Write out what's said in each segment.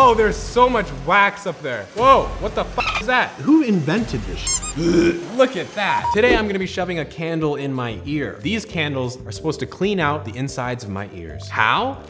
Oh, there's so much wax up there. Whoa, what the f is that? Who invented this shit? Look at that. Today I'm gonna be shoving a candle in my ear. These candles are supposed to clean out the insides of my ears. How?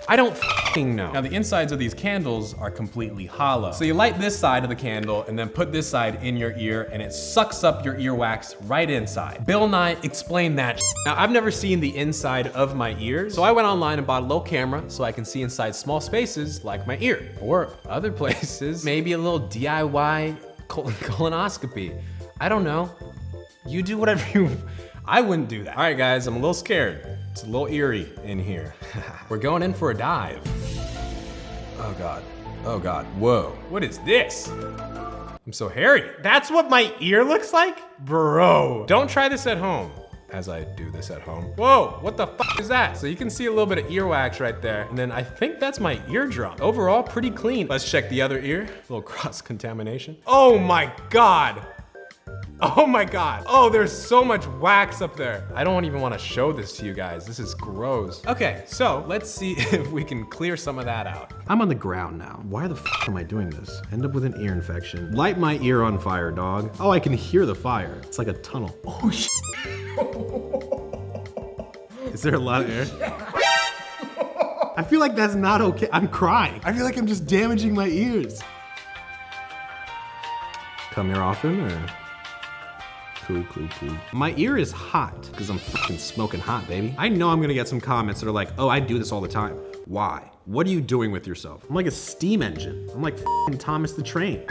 I don't f***ing know. Now the insides of these candles are completely hollow. So you light this side of the candle and then put this side in your ear and it sucks up your earwax right inside. Bill Nye explained that shit. Now I've never seen the inside of my ears, so I went online and bought a little camera so I can see inside small spaces like my ear or other places, maybe a little DIY colonoscopy. I don't know. You do whatever you, I wouldn't do that. All right guys, I'm a little scared. It's a little eerie in here. We're going in for a dive. Oh God, oh God, whoa. What is this? I'm so hairy. That's what my ear looks like? Bro, don't try this at home. As I do this at home. Whoa, what the f is that? So you can see a little bit of earwax right there. And then I think that's my eardrum. Overall, pretty clean. Let's check the other ear. A little cross-contamination. Oh my God. Oh my God. Oh, there's so much wax up there. I don't even want to show this to you guys. This is gross. Okay, so let's see if we can clear some of that out. I'm on the ground now. Why the f am I doing this? End up with an ear infection. Light my ear on fire, dog. Oh, I can hear the fire. It's like a tunnel. Oh, shit. Is there a lot of air? I feel like that's not okay. I'm crying. I feel like I'm just damaging my ears. Come here often, or? Cool. My ear is hot because I'm fucking smoking hot, baby. I know I'm gonna get some comments that are like, oh, I do this all the time. Why? What are you doing with yourself? I'm like a steam engine. I'm like fucking Thomas the Train.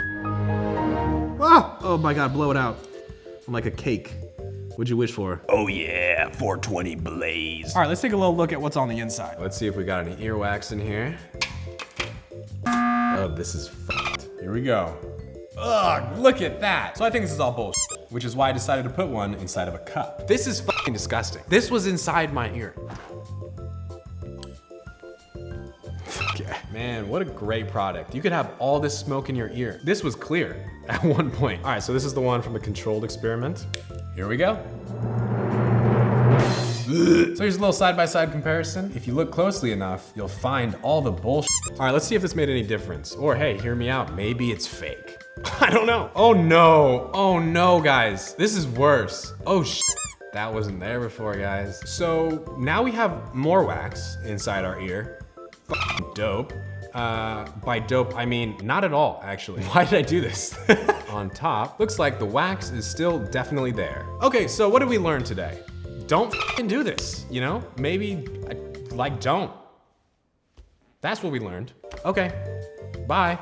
Ah! Oh my God, blow it out. I'm like a cake. What'd you wish for? Oh yeah, 420 blaze. All right, let's take a little look at what's on the inside. Let's see if we got any earwax in here. Oh, this is fucked. Here we go. Ugh, look at that. So I think this is all bullshit, which is why I decided to put one inside of a cup. This is fucking disgusting. This was inside my ear. Okay. Man, what a great product. You could have all this smoke in your ear. This was clear at one point. All right, so this is the one from the controlled experiment. Here we go. So here's a little side-by-side comparison. If you look closely enough, you'll find all the bullshit. All right, let's see if this made any difference. Or hey, hear me out, maybe it's fake. I don't know. Oh no, guys. This is worse. Oh shit. That wasn't there before, guys. So now we have more wax inside our ear. Fucking dope. By dope, I mean not at all, actually. Why did I do this? On top, looks like the wax is still definitely there. Okay, so what did we learn today? Don't fucking do this, you know? Maybe, like, don't. That's what we learned. Okay, bye.